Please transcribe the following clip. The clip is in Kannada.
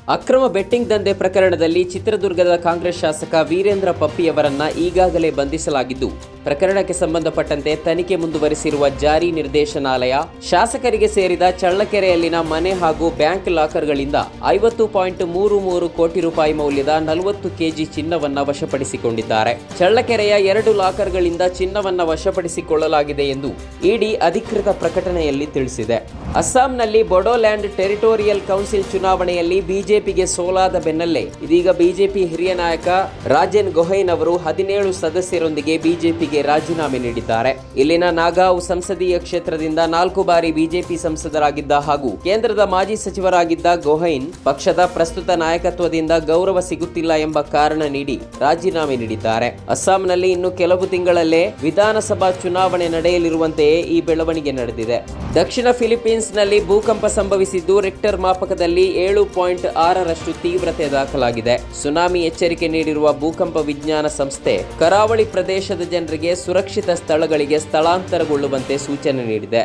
ಅಕ್ರಮ ಬೆಟ್ಟಿಂಗ್ ದಂಧೆ ಪ್ರಕರಣದಲ್ಲಿ ಚಿತ್ರದುರ್ಗದ ಕಾಂಗ್ರೆಸ್ ಶಾಸಕ ವೀರೇಂದ್ರ ಪಪ್ಪಿಯವರನ್ನ ಈಗಾಗಲೇ ಬಂಧಿಸಲಾಗಿದ್ದು, ಪ್ರಕರಣಕ್ಕೆ ಸಂಬಂಧಪಟ್ಟಂತೆ ತನಿಖೆ ಮುಂದುವರಿಸಿರುವ ಜಾರಿ ನಿರ್ದೇಶನಾಲಯ ಶಾಸಕರಿಗೆ ಸೇರಿದ ಚಳ್ಳಕೆರೆಯಲ್ಲಿನ ಮನೆ ಹಾಗೂ ಬ್ಯಾಂಕ್ ಲಾಕರ್ಗಳಿಂದ 50.33 ಕೋಟಿ ರೂಪಾಯಿ ಮೌಲ್ಯದ 40 ಕೆಜಿ ಚಿನ್ನವನ್ನ ವಶಪಡಿಸಿಕೊಂಡಿದ್ದಾರೆ. ಚಳ್ಳಕೆರೆಯ 2 ಲಾಕರ್ಗಳಿಂದ ಚಿನ್ನವನ್ನ ವಶಪಡಿಸಿಕೊಳ್ಳಲಾಗಿದೆ ಎಂದು ಇಡಿ ಅಧಿಕೃತ ಪ್ರಕಟಣೆಯಲ್ಲಿ ತಿಳಿಸಿದೆ. ಅಸ್ಸಾಂನಲ್ಲಿ ಬೋಡೋಲ್ಯಾಂಡ್ ಟೆರಿಟೋರಿಯಲ್ ಕೌನ್ಸಿಲ್ ಚುನಾವಣೆಯಲ್ಲಿ ಬಿಜೆಪಿಗೆ ಸೋಲಾದ ಬೆನ್ನಲ್ಲೇ ಇದೀಗ ಬಿಜೆಪಿ ಹಿರಿಯ ನಾಯಕ ರಾಜನ್ ಗೊಹೈನ್ ಅವರು 17 ಸದಸ್ಯರೊಂದಿಗೆ ಬಿಜೆಪಿಗೆ ರಾಜೀನಾಮೆ ನೀಡಿದ್ದಾರೆ. ಇಲ್ಲಿನ ನಾಗಾಂವ್ ಸಂಸದೀಯ ಕ್ಷೇತ್ರದಿಂದ 4 ಬಾರಿ ಬಿಜೆಪಿ ಸಂಸದರಾಗಿದ್ದ ಹಾಗೂ ಕೇಂದ್ರದ ಮಾಜಿ ಸಚಿವರಾಗಿದ್ದ ಗೊಹೈನ್ ಪಕ್ಷದ ಪ್ರಸ್ತುತ ನಾಯಕತ್ವದಿಂದ ಗೌರವ ಸಿಗುತ್ತಿಲ್ಲ ಎಂಬ ಕಾರಣ ನೀಡಿ ರಾಜೀನಾಮೆ ನೀಡಿದ್ದಾರೆ. ಅಸ್ಸಾಂನಲ್ಲಿ ಇನ್ನು ಕೆಲವು ತಿಂಗಳಲ್ಲೇ ವಿಧಾನಸಭಾ ಚುನಾವಣೆ ನಡೆಯಲಿರುವಂತೆಯೇ ಈ ಬೆಳವಣಿಗೆ ನಡೆದಿದೆ. ದಕ್ಷಿಣ ಫಿಲಿಪೀನ್ಸ್ನಲ್ಲಿ ಭೂಕಂಪ ಸಂಭವಿಸಿದ್ದು ರಿಕ್ಟರ್ ಮಾಪಕದಲ್ಲಿ 7.6ರಷ್ಟು ತೀವ್ರತೆ ದಾಖಲಾಗಿದೆ. ಸುನಾಮಿ ಎಚ್ಚರಿಕೆ ನೀಡಿರುವ ಭೂಕಂಪ ವಿಜ್ಞಾನ ಸಂಸ್ಥೆ ಕರಾವಳಿ ಪ್ರದೇಶದ ಜನರಿಗೆ ಸುರಕ್ಷಿತ ಸ್ಥಳಗಳಿಗೆ ಸ್ಥಳಾಂತರಗೊಳ್ಳುವಂತೆ ಸೂಚನೆ ನೀಡಿದೆ.